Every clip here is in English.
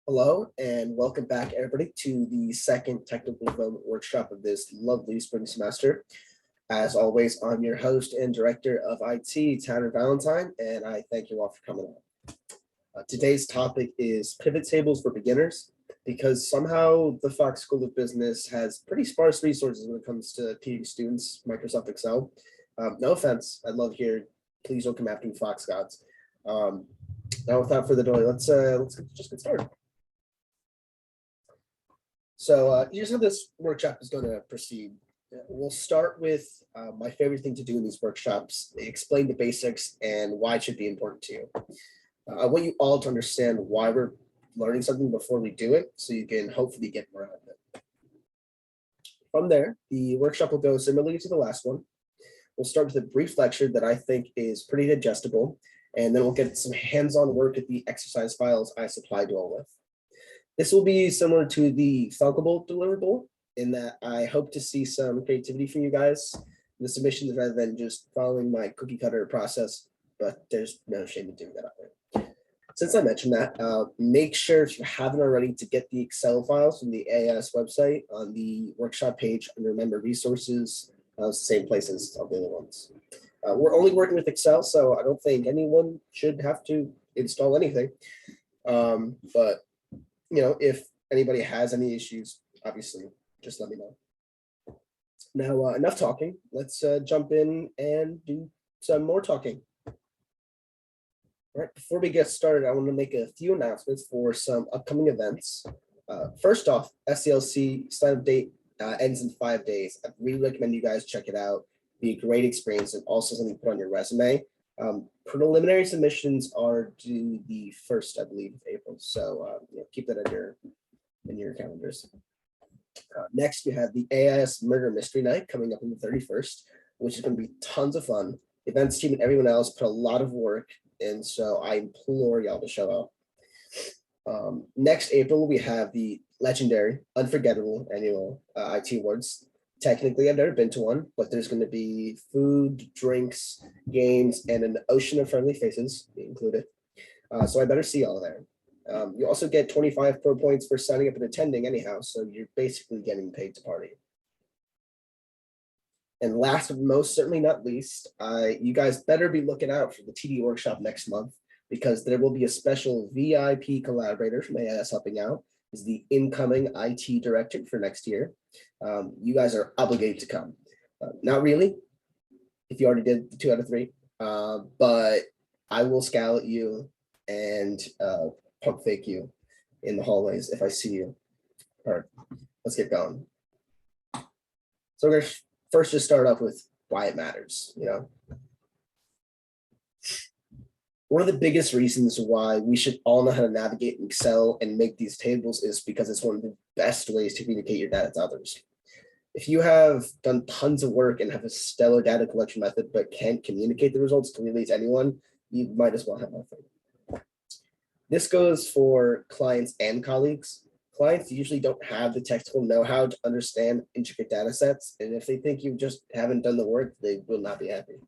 Hello and welcome back everybody to the second technical development workshop of this lovely spring semester. As always, I'm your host and director of IT, Tanner Valentine, and I thank you all for coming on. Today's topic is pivot tables for beginners, because somehow the Fox School of Business has pretty sparse resources when it comes to teaching students Microsoft Excel. No offense, I'd love to hear, please don't come after me, Fox gods. Now without further ado, let's just get started. So here's how this workshop is going to proceed. We'll start with my favorite thing to do in these workshops, explain the basics and why it should be important to you. I want you all to understand why we're learning something before we do it, so you can hopefully get more out of it. From there, the workshop will go similarly to the last one. We'll start with a brief lecture that I think is pretty digestible, and then we'll get some hands-on work at the exercise files I supplied you all with. This will be similar to the Thunkable deliverable in that I hope to see some creativity from you guys in the submissions rather than just following my cookie cutter process, but there's no shame in doing that either. Since I mentioned that, make sure if you haven't already to get the Excel files from the AIS website on the workshop page under member resources, same place as all the other ones. We're only working with Excel, so I don't think anyone should have to install anything. But if anybody has any issues, obviously, just let me know. Now, enough talking. Let's jump in and do some more talking. All right, before we get started, I want to make a few announcements for some upcoming events. First off, SCLC sign-up date ends in 5 days. I really recommend you guys check it out. Be a great experience and also something to put on your resume. Preliminary submissions are due the 1st, I believe, of April. So keep that in your calendars. Next, you have the AIS Murder Mystery Night coming up on the 31st, which is going to be tons of fun. The events team and everyone else put a lot of work, and so I implore y'all to show up. Next April, we have the legendary, unforgettable annual IT Awards. Technically, I've never been to one, but there's going to be food, drinks, games, and an ocean of friendly faces included. So I better see y'all there. You also get 25 pro points for signing up and attending anyhow, so you're basically getting paid to party. And last but most certainly not least, you guys better be looking out for the TD workshop next month, because there will be a special VIP collaborator from AIS helping out. Is the incoming IT director for next year. You guys are obligated to come. Not really, if you already did the 2 out of 3, but I will scowl at you and pump fake you in the hallways if I see you. All right, let's get going. So we're gonna first just start off with why it matters. One of the biggest reasons why we should all know how to navigate Excel and make these tables is because it's one of the best ways to communicate your data to others. If you have done tons of work and have a stellar data collection method, but can't communicate the results clearly to anyone, you might as well have nothing. This goes for clients and colleagues. Clients usually don't have the technical know-how to understand intricate data sets, and if they think you just haven't done the work, they will not be happy.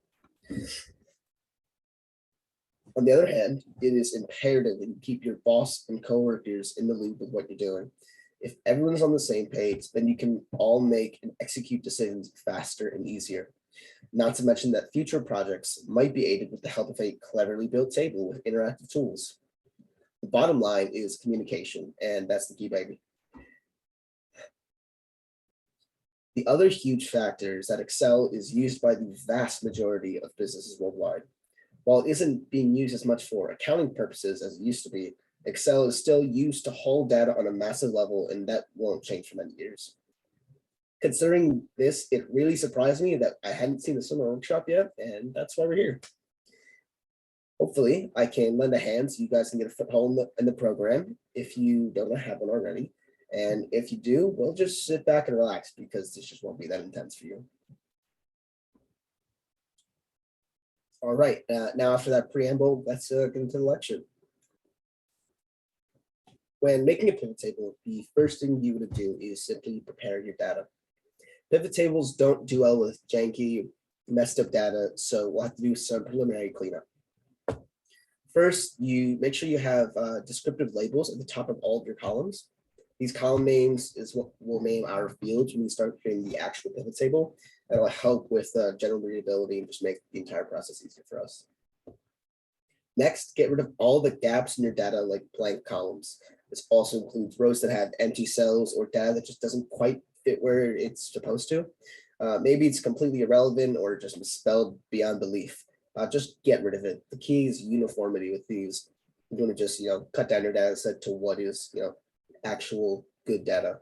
On the other hand, it is imperative that you keep your boss and coworkers in the loop with what you're doing. If everyone's on the same page, then you can all make and execute decisions faster and easier. Not to mention that future projects might be aided with the help of a cleverly built table with interactive tools. The bottom line is communication, and that's the key, baby. The other huge factor is that Excel is used by the vast majority of businesses worldwide. While it isn't being used as much for accounting purposes as it used to be, Excel is still used to hold data on a massive level, and that won't change for many years. Considering this, it really surprised me that I hadn't seen the summer workshop yet, and that's why we're here. Hopefully, I can lend a hand so you guys can get a foothold in the program if you don't have one already. And if you do, we'll just sit back and relax because this just won't be that intense for you. All right, now after that preamble, let's get into the lecture. When making a pivot table, the first thing you would do is simply prepare your data. Pivot tables don't do well with janky, messed up data, so we'll have to do some preliminary cleanup. First, you make sure you have descriptive labels at the top of all of your columns. These column names is what will name our fields when we start creating the actual pivot table. That'll help with general readability and just make the entire process easier for us. Next, get rid of all the gaps in your data like blank columns. This also includes rows that have empty cells or data that just doesn't quite fit where it's supposed to. Maybe it's completely irrelevant or just misspelled beyond belief. Just get rid of it. The key is uniformity with these. You're going to just, cut down your data set to what is, actual good data.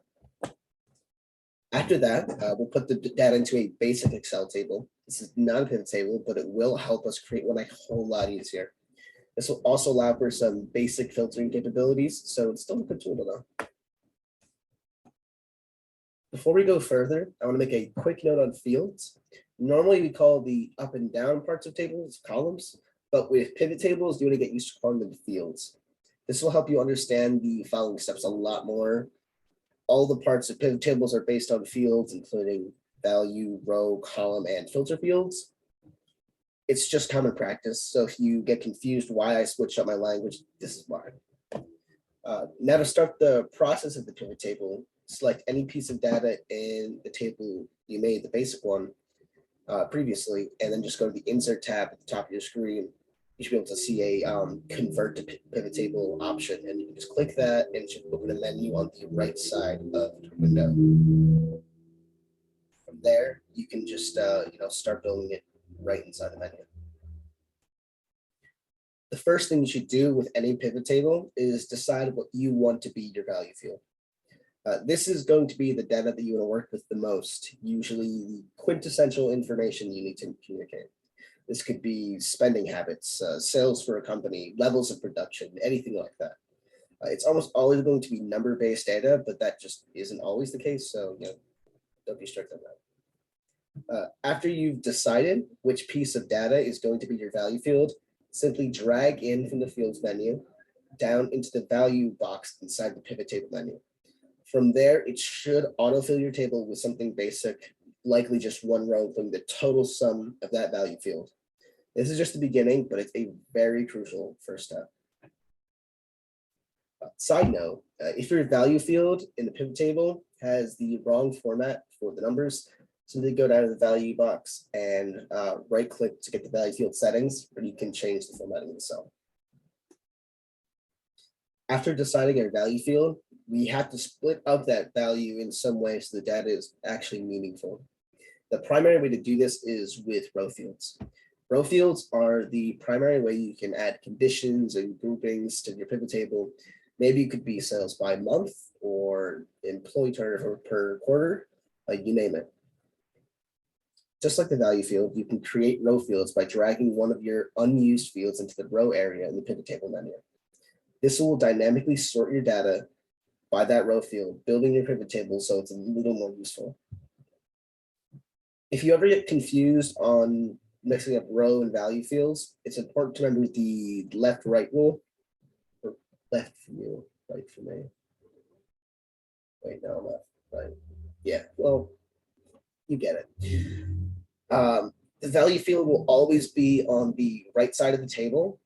After that, we'll put the data into a basic Excel table. This is not a pivot table, but it will help us create one a whole lot easier. This will also allow for some basic filtering capabilities, so it's still a good tool to know. Before we go further, I want to make a quick note on fields. Normally, we call the up and down parts of tables columns, but with pivot tables, you're going to get used to calling them fields. This will help you understand the following steps a lot more. All the parts of pivot tables are based on fields, including value, row, column, and filter fields. It's just common practice. So if you get confused why I switched up my language, this is why. Now to start the process of the pivot table, select any piece of data in the table you made, the basic one, previously, and then just go to the Insert tab at the top of your screen. You should be able to see a Convert to Pivot Table option, and you can just click that, and it should open a menu on the right side of the window. From there, you can just start building it right inside the menu. The first thing you should do with any pivot table is decide what you want to be your value field. This is going to be the data that you want to work with the most, usually the quintessential information you need to communicate. This could be spending habits, sales for a company, levels of production, anything like that. It's almost always going to be number-based data, but that just isn't always the case, so don't be strict on that. After you've decided which piece of data is going to be your value field, simply drag in from the fields menu down into the value box inside the pivot table menu. From there, it should autofill your table with something basic, likely just one row including the total sum of that value field. This is just the beginning, but it's a very crucial first step. Side note, if your value field in the pivot table has the wrong format for the numbers, simply go down to the value box and right click to get the value field settings, where you can change the formatting of the cell. After deciding our value field, we have to split up that value in some way so the data is actually meaningful. The primary way to do this is with row fields. Row fields are the primary way you can add conditions and groupings to your pivot table. Maybe it could be sales by month or employee turnover per quarter, you name it. Just like the value field, you can create row fields by dragging one of your unused fields into the row area in the pivot table menu. This will dynamically sort your data by that row field, building your pivot table so it's a little more useful. If you ever get confused on mixing up row and value fields, it's important to remember the left-right rule, or left for you, right for me. Wait, no, left, right. Yeah, well, you get it. The value field will always be on the right side of the table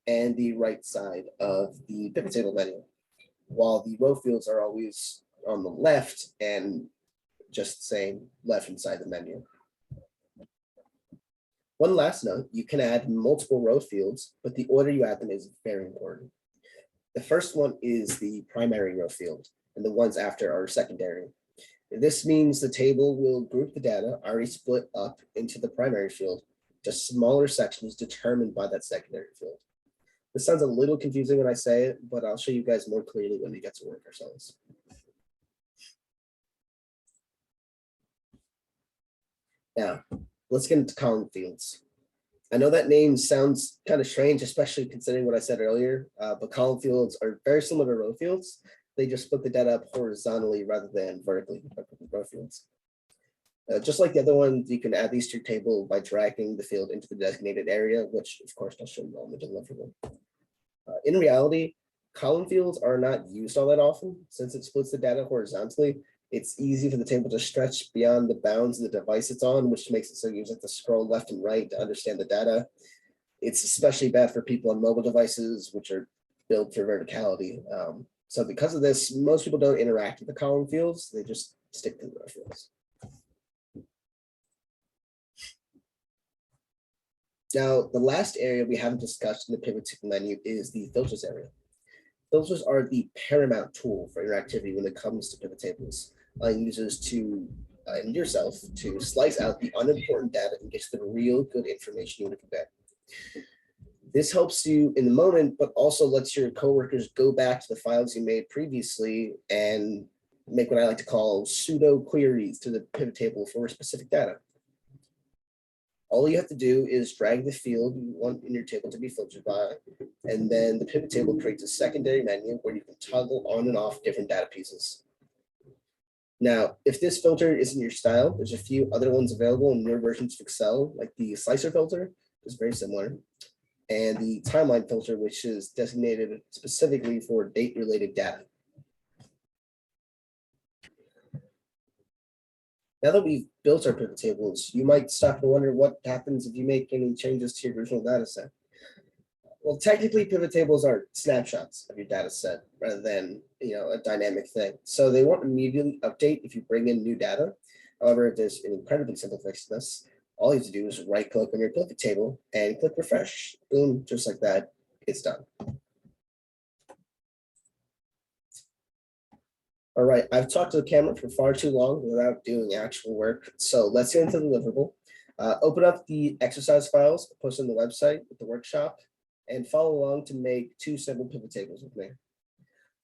and the right side of the pivot table menu, while the row fields are always on the left and just saying left inside the menu. One last note, you can add multiple row fields, but the order you add them is very important. The first one is the primary row field, and the ones after are secondary. This means the table will group the data already split up into the primary field to smaller sections determined by that secondary field. This sounds a little confusing when I say it, but I'll show you guys more clearly when we get to work ourselves. Now, let's get into column fields. I know that name sounds kind of strange, especially considering what I said earlier, but column fields are very similar to row fields. They just split the data up horizontally rather than vertically, like row fields. Just like the other ones, you can add these to your table by dragging the field into the designated area, which of course I'll show you on the deliverable. In reality, column fields are not used all that often. Since it splits the data horizontally, it's easy for the table to stretch beyond the bounds of the device it's on, which makes it so you have to scroll left and right to understand the data. It's especially bad for people on mobile devices, which are built for verticality. So because of this, most people don't interact with the column fields. They just stick to the row fields. Now, the last area we haven't discussed in the pivot table menu is the filters area. Filters are the paramount tool for interactivity when it comes to pivot tables, allowing users to and yourself to slice out the unimportant data and get to the real good information you want to convey. This helps you in the moment, but also lets your coworkers go back to the files you made previously and make what I like to call pseudo queries to the pivot table for specific data. All you have to do is drag the field you want in your table to be filtered by, and then the pivot table creates a secondary menu where you can toggle on and off different data pieces. Now, if this filter isn't your style, there's a few other ones available in newer versions of Excel, like the slicer filter is very similar, and the timeline filter, which is designated specifically for date-related data. Now that we've built our pivot tables, you might stop and wonder what happens if you make any changes to your original data set. Well, technically, pivot tables are snapshots of your data set rather than a dynamic thing. So they won't immediately update if you bring in new data. However, there's an incredibly simple fix to this. All you have to do is right-click on your pivot table and click refresh. Boom, just like that, it's done. All right, I've talked to the camera for far too long without doing actual work. So let's get into the deliverable. Open up the exercise files, post on the website with the workshop, and follow along to make 2 simple pivot tables with me.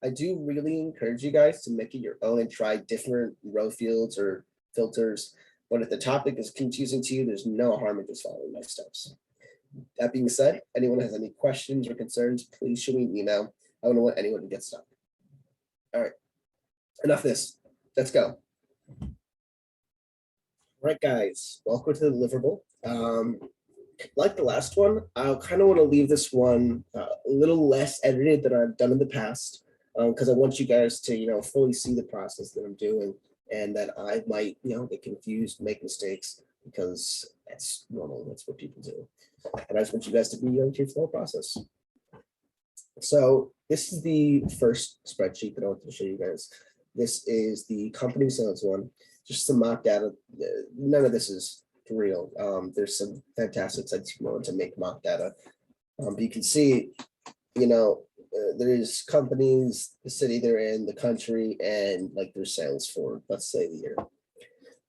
I do really encourage you guys to make it your own and try different row fields or filters. But if the topic is confusing to you, there's no harm in just following my steps. That being said, anyone has any questions or concerns, please shoot me an email. I don't want anyone to get stuck. All right, enough of this. Let's go. All right, guys, welcome to the deliverable. Like the last one, I kind of want to leave this one a little less edited than I've done in the past, because I want you guys to, fully see the process that I'm doing, and that I might, get confused, make mistakes, because that's normal. That's what people do. And I just want you guys to be to the whole process. So this is the first spreadsheet that I want to show you guys. This is the company sales one, just some mock data. None of this is real. There's some fantastic sites you want to make mock data. But you can see, there's companies, the city they're in, the country, and like their sales for, let's say, the year.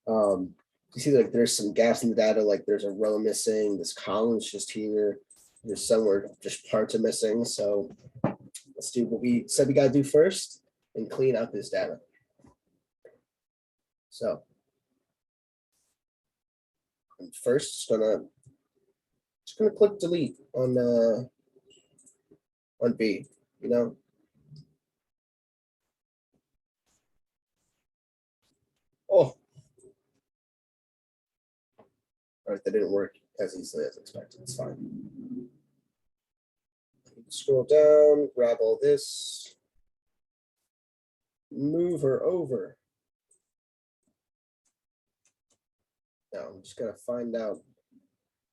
You see like there's some gaps in the data, like there's a row missing, this column's just here, there's somewhere just parts are missing. So let's do what we said we gotta do first and clean up this data. So I'm first just gonna click delete on B, Oh, all right, that didn't work as easily as expected. It's fine. Scroll down, grab all this, move her over. Now I'm just gonna find out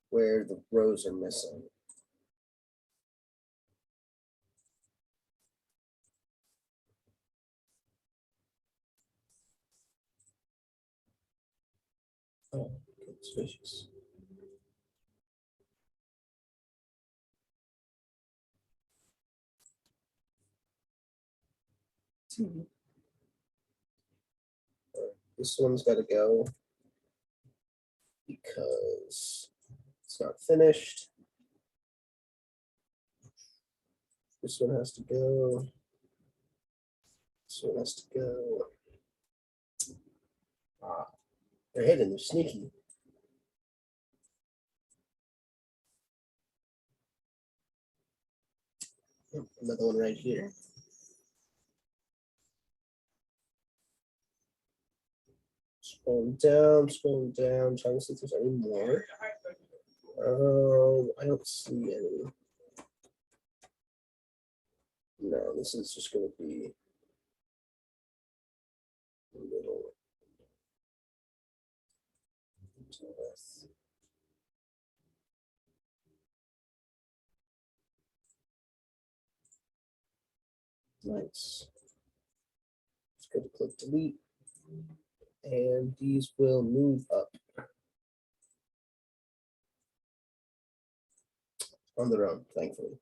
where the rows are missing. Oh, suspicious. This one's got to go because it's not finished. This one has to go. This one has to go. Ah, they're hidden. They're sneaky. Another one right here. Scrolling down, trying to see if there's any more. I don't see any. No, this is just going to be a little. Nice. Just go to click delete. And these will move up on their own, thankfully.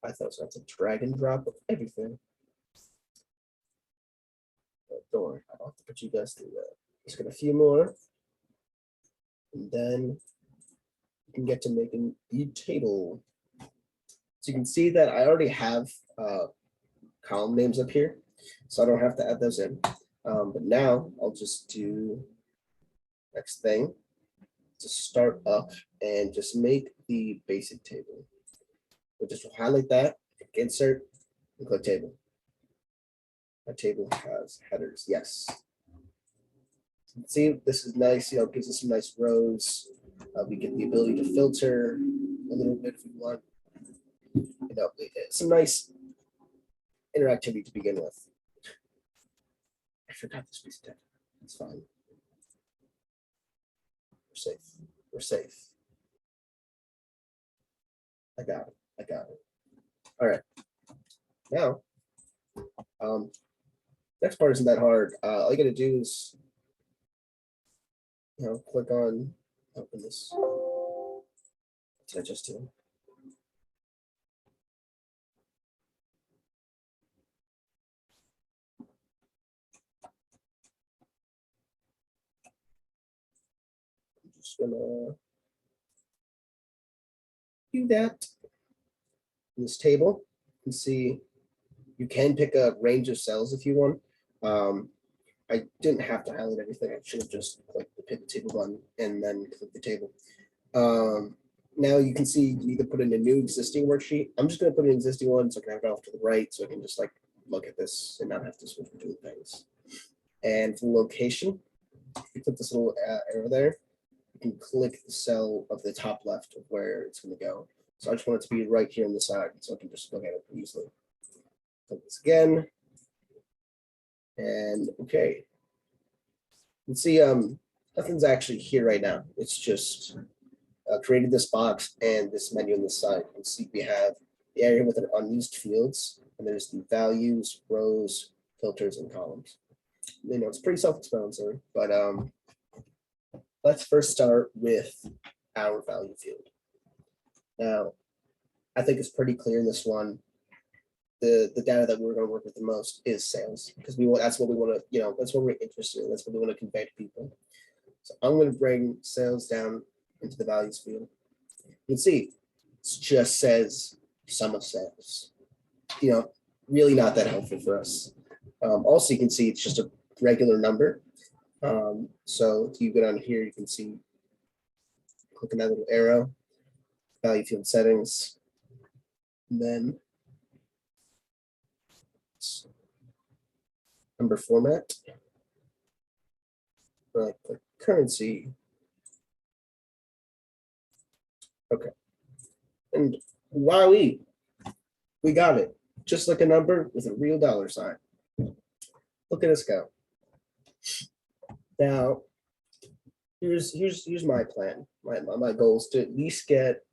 I thought so. That's a drag and drop of everything. But don't worry, I don't have to put you guys through that. Let's get a few more. And then you can get to making the table. So you can see that I already have column names up here, so I don't have to add those in. But now I'll just do next thing to start up and just make the basic table. We'll just highlight that, insert, and click table. My table has headers, yes. See, this is nice, gives us some nice rows. We get the ability to filter a little bit if we want. Some nice interactivity to begin with. I forgot this piece of text. It's fine. We're safe. We're safe. I got it. I got it. All right. Now, next part isn't that hard. All you got to do is, click on open this. What did I just do? I'm just gonna do that. In this table, you can see you can pick a range of cells if you want. I didn't have to highlight everything. I should have just clicked the pivot table button and then click the table. Now you can see you either put in a new existing worksheet. I'm just going to put an existing one so I can have it off to the right so I can just look at this and not have to switch between things. And for location, you put this little arrow there. You can click the cell of the top left of where it's going to go. So I just want it to be right here on the side so I can just look at it easily. Click this again. And okay. You can see nothing's actually here right now. It's just created this box and this menu on this side. You can see we have the area with an unused fields, and there's the values, rows, filters, and columns. It's pretty self-explanatory, but let's first start with our value field. Now, I think it's pretty clear in this one. The data that we're going to work with the most is sales, because that's what we want to, that's what we're interested in. That's what we want to convey to people. So I'm going to bring sales down into the values field. You can see it just says sum of sales. Really not that helpful for us. Also, you can see it's just a regular number. So if you go down here, you can see, click on that little arrow, value field settings, and then number format, click currency. Okay, and wowee, we got it. Just like a number with a real dollar sign. Look at us go. Now, here's my plan. My goal is to at least get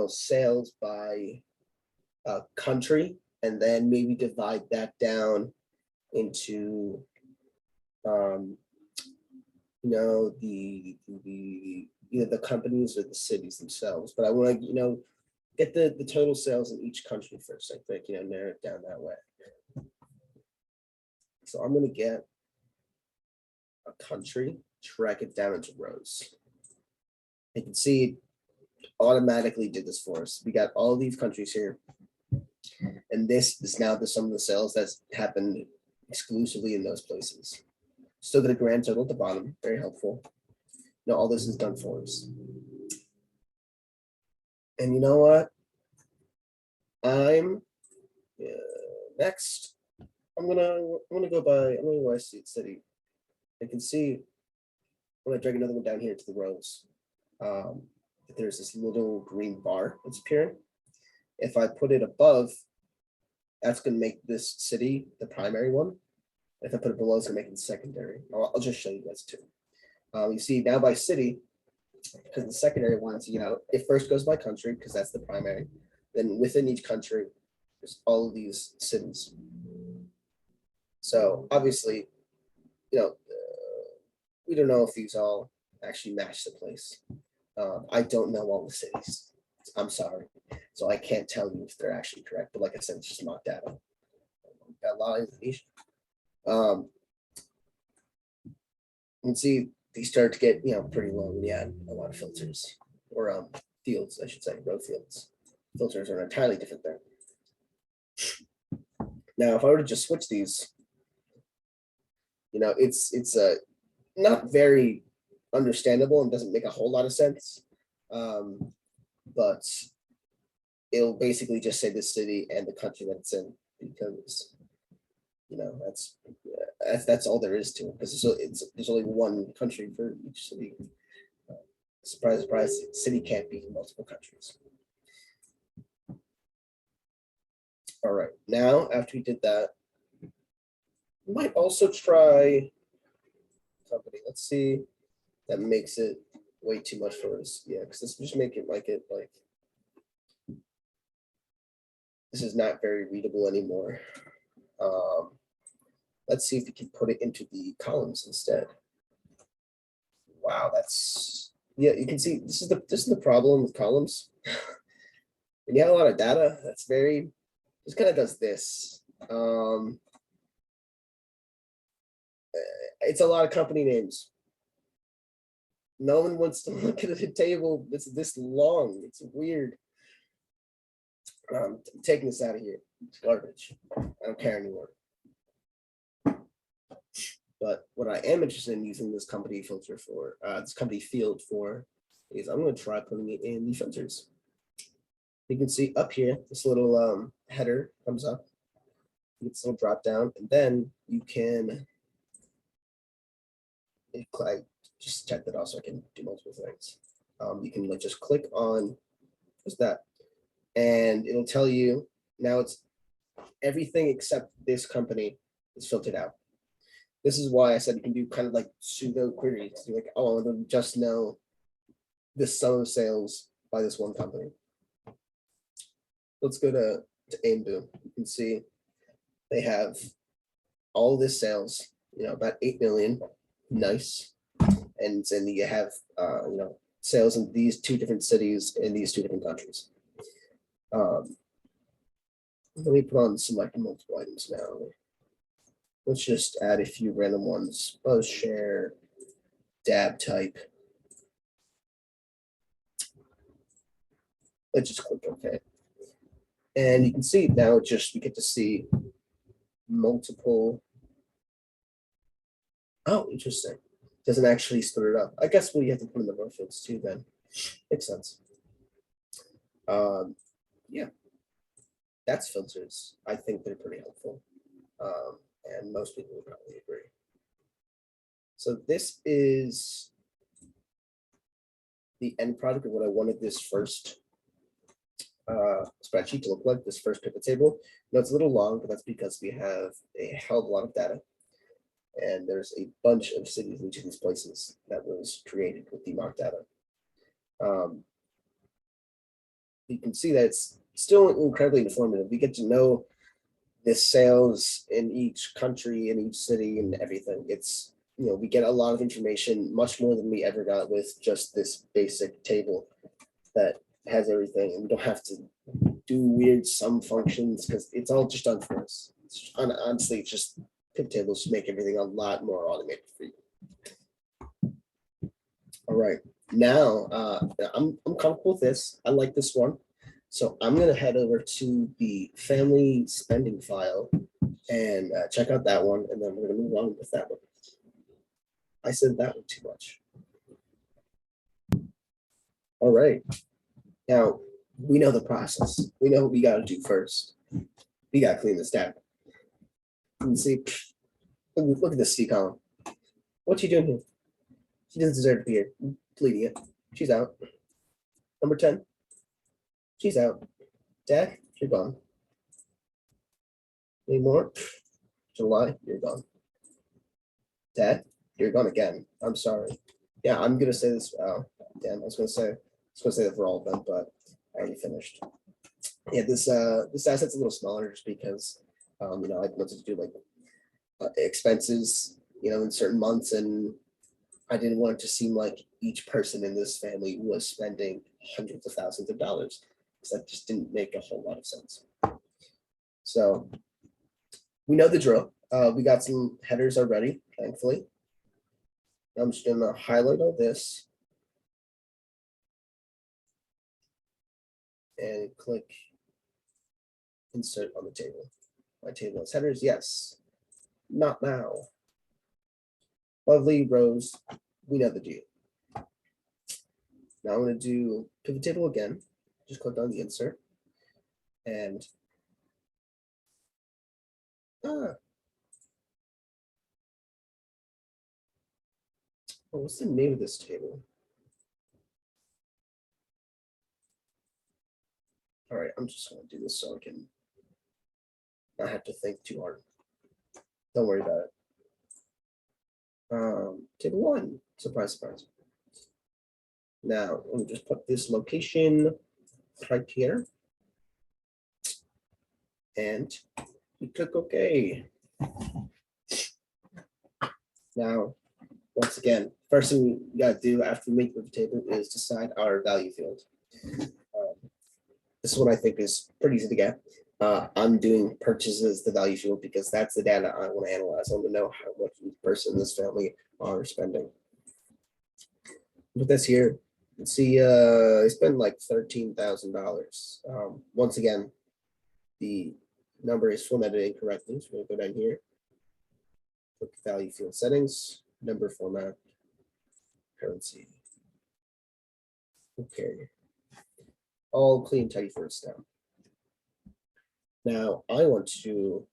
sales by country, and then maybe divide that down into the companies or the cities themselves. But I want to get the total sales in each country first. I think narrow it down that way. So I'm going to get a country, track it down into rows. You can see it automatically did this for us. We got all these countries here, and this is now the sum of the sales that's happened exclusively in those places. Still get a grand total at the bottom, very helpful. All this is done for us. And you know what? Next. I'm gonna go by city. I can see when I drag another one down here to the rows. There's this little green bar that's appearing. If I put it above, that's going to make this city the primary one. If I put it below, it's going to make it secondary. I'll just show you guys too. You see now by city, because the secondary ones, it first goes by country because that's the primary. Then within each country, there's all of these cities. So obviously, we don't know if these all actually match the place. I don't know all the cities. I'm sorry. So I can't tell you if they're actually correct. But like I said, it's just mock data. Got a lot of information. You can see these start to get pretty long when you add a lot of filters or fields, I should say, row fields. Filters are entirely different there. Now, if I were to just switch these, it's not very understandable and doesn't make a whole lot of sense. But it'll basically just say the city and the country that it's in, because that's all there is to it, because there's only one country for each city. Surprise, surprise, city can't be in multiple countries. All right, now after we did that, we might also try company. Let's see. That makes it way too much for us. Yeah, because this just make it like this is not very readable anymore. Let's see if we can put it into the columns instead. Wow, yeah, you can see this is the problem with columns. When you have a lot of data, this kind of does this. It's a lot of company names. No one wants to look at a table that's this long. It's weird. I'm taking this out of here. It's garbage. I don't care anymore. But what I am interested in using this company filter for, this company field for, is I'm going to try putting it in the filters. You can see up here, this little header comes up. It's a little drop down, and then you can just check that out so I can do multiple things. You can just click on what's that, and it'll tell you now it's everything except this company is filtered out. This is why I said you can do kind of like pseudo queries. You're like, oh, I don't just know the sum of sales by this one company. Let's go to Aimbo. You can see they have all this sales, about 8 million. Nice. And then you have, sales in these 2 different cities in these 2 different countries. Let me put on select multiple items now. Let's just add a few random ones. Buzz share, dab type. Let's just click OK. And you can see now we get to see multiple. Oh, interesting. Doesn't actually split it up. I guess we have to put in the row fields too then. Makes sense. Yeah, that's filters. I think they're pretty helpful. And most people would probably agree. So this is the end product of what I wanted this first spreadsheet to look like, this first pivot table. Now it's a little long, but that's because we have a hell of a lot of data. And there's a bunch of cities in each of these places that was created with the mock data. You can see that it's still incredibly informative. We get to know the sales in each country, in each city, and everything. It's, we get a lot of information, much more than we ever got with just this basic table that has everything. And we don't have to do weird sum functions because it's all just done for us. Honestly, it's just pivot tables make everything a lot more automated for you. All right, now I'm comfortable with this. I like this one. So I'm going to head over to the family spending file and check out that one. And then we're going to move on with that one. I said that one too much. All right. Now, we know the process. We know what we got to do first. We got to clean this down. You can see, look at this C column. What's she doing here? She doesn't deserve to be here. Deleting it. She's out. Number 10. She's out. Dad, you're gone. Any more? July, you're gone. Dad, you're gone again. I'm sorry. Yeah, I'm gonna say this. Damn, I was gonna say that for all of them, but I already finished. Yeah, this asset's a little smaller just because I wanted to do like expenses, in certain months, and I didn't want it to seem like each person in this family was spending hundreds of thousands of dollars, because that just didn't make a whole lot of sense. So we know the drill. We got some headers already, thankfully. I'm just gonna highlight all this and click insert on the table. My table has headers, yes. Not now. Lovely rows, we know the deal. Now I'm going to do pivot table again. Just click on the insert and what's the name of this table? All right, I'm just going to do this so I can not have to think too hard. Don't worry about it. Table 1, surprise, surprise. Now, let me just put this location right here. And you click OK. Now, once again, first thing we got to do after we make the table is decide our value field. This one I think is pretty easy to get. I'm doing purchases, the value field, because that's the data I want to analyze. I want to know how much each person in this family are spending. With this here, you can see I spend like $13,000. Once again, the number is formatted incorrectly. So we're going to go down here, click value field settings, number format, currency. Okay. All clean, tidy first down. Now I want to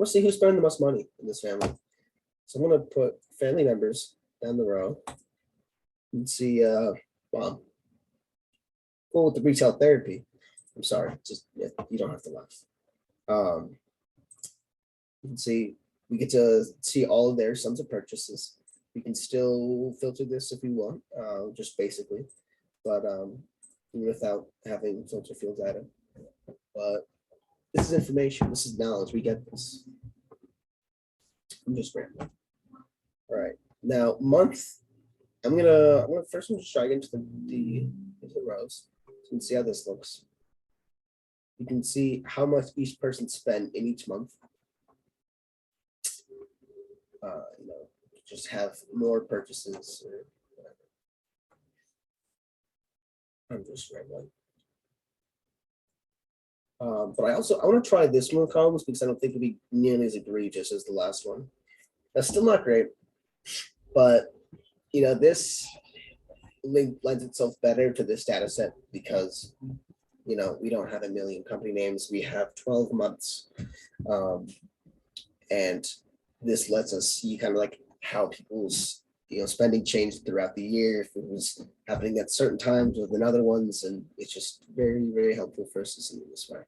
see who's spending the most money in this family. So I'm going to put family members down the row and see Mom. Cool with the retail therapy. I'm sorry, just you don't have to laugh. You can see we get to see all of their sums of purchases. We can still filter this if we want, just basically, but without having filter field data. But this is information. This is knowledge. We get this. I'm just rambling. All right. Now month. I'm gonna first just try into the rows. So you can see how this looks. You can see how much each person spent in each month. Just have more purchases or whatever. I'm just rambling. But I want to try this one columns because I don't think it'll be nearly as egregious as the last one. That's still not great, but this lends itself better to this data set because we don't have a million company names. We have 12 months, and this lets us see kind of like how people's spending changed throughout the year, if it was happening at certain times or than other ones, and it's just very, very helpful for us to see it this way.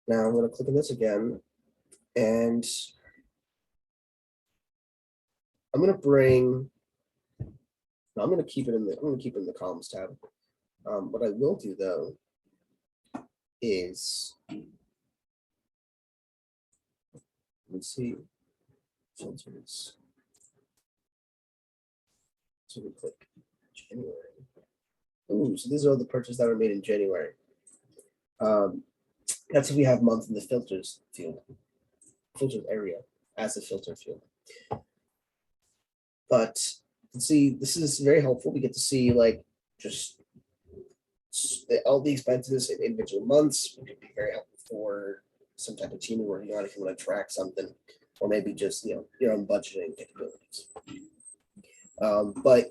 Now I'm going to click on this again, and I'm going to keep it in the columns tab. What I will do though is, let's see, filters. So we click January. Ooh, so these are all the purchases that were made in January. That's if we have month in the filters field, filters area as a filter field. But you can see this is very helpful. We get to see like just all the expenses in individual months. It could be very helpful for some type of team where if you want to track something, or maybe just your own budgeting capabilities. But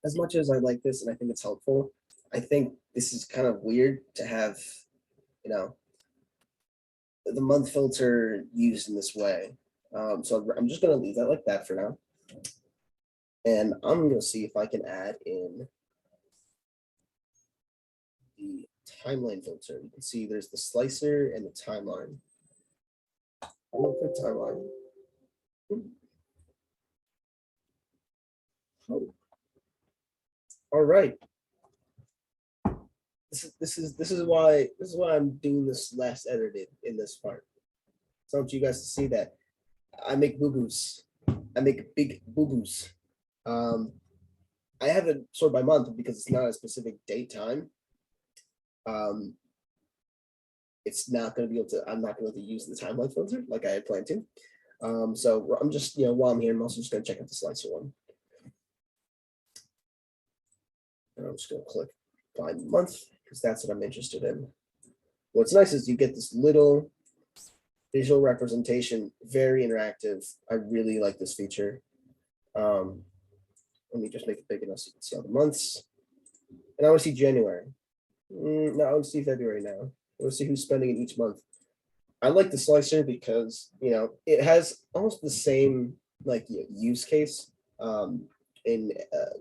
as much as I like this and I think it's helpful, I think this is kind of weird to have the month filter used in this way. So I'm just going to leave that like that for now. And I'm going to see if I can add in the timeline filter. You can see there's the slicer and the timeline. I'm going to put timeline. Oh, all right. This is why I'm doing this last edited in this part. So I want you guys to see that I make boo-boos. I make big boo-boos. Um, I have it sort by month because it's not a specific date time. Um, it's not going to be able to. I'm not going to use the timeline filter like I had planned to. So I'm just, while I'm here, I'm also just going to check out the slicer one. And I'm just going to click find month because that's what I'm interested in. What's nice is you get this little visual representation, very interactive. I really like this feature. Let me just make it big enough so you can see all the months. And I want to see January. No, I want to see February now. I want to see who's spending it each month. I like the slicer because it has almost the same use case in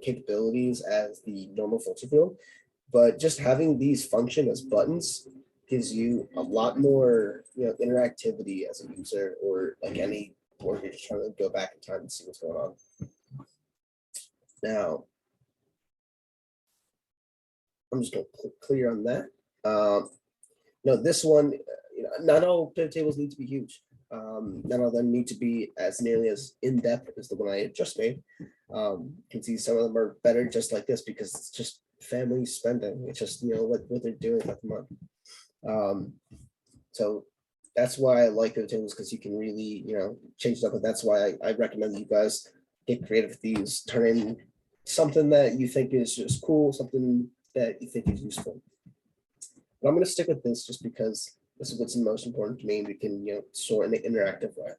capabilities as the normal filter field, but just having these function as buttons gives you a lot more interactivity as a user, or like any where you're just trying to go back in time and see what's going on. Now, I'm just going to click clear on that. No, this one, not all pivot tables need to be huge. None of them need to be as nearly as in-depth as the one I just made. You can see some of them are better just like this because it's just family spending. It's just, what they're doing at the month. So that's why I like pivot tables, because you can really, change it up. And that's why I recommend that you guys get creative with these, turn in something that you think is just cool, something that you think is useful. But I'm going to stick with this just because this is what's most important to me, and we can sort in an interactive way.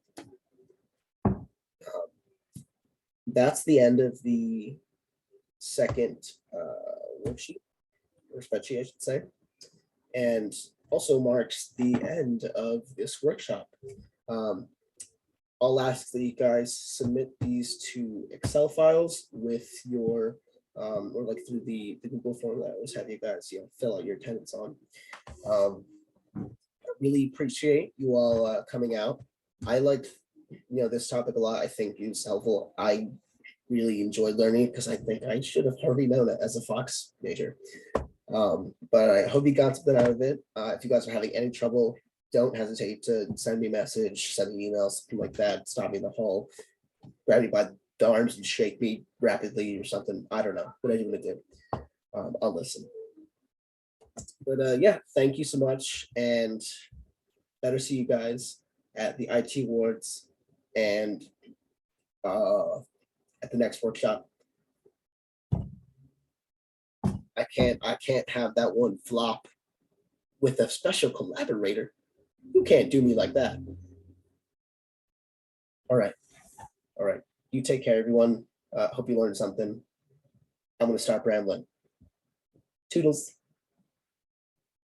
That's the end of the second worksheet, or spreadsheet, I should say, and also marks the end of this workshop. I'll ask that you guys submit these to Excel files with your or like through the Google form that I always have you guys fill out your attendance on. Really appreciate you all coming out. I like this topic a lot. I think it's helpful. I really enjoyed learning because I think I should have already known it as a Fox major. But I hope you got something out of it. If you guys are having any trouble, don't hesitate to send me a message, send me an email, something like that. Stop me in the hall, grab me by the arms and shake me rapidly or something. I don't know. Whatever you want to do. I'll listen. But yeah, thank you so much, and better see you guys at the IT awards and at the next workshop. I can't have that one flop with a special collaborator. You can't do me like that. All right. All right. You take care, everyone. Hope you learned something. I'm going to stop rambling. Toodles.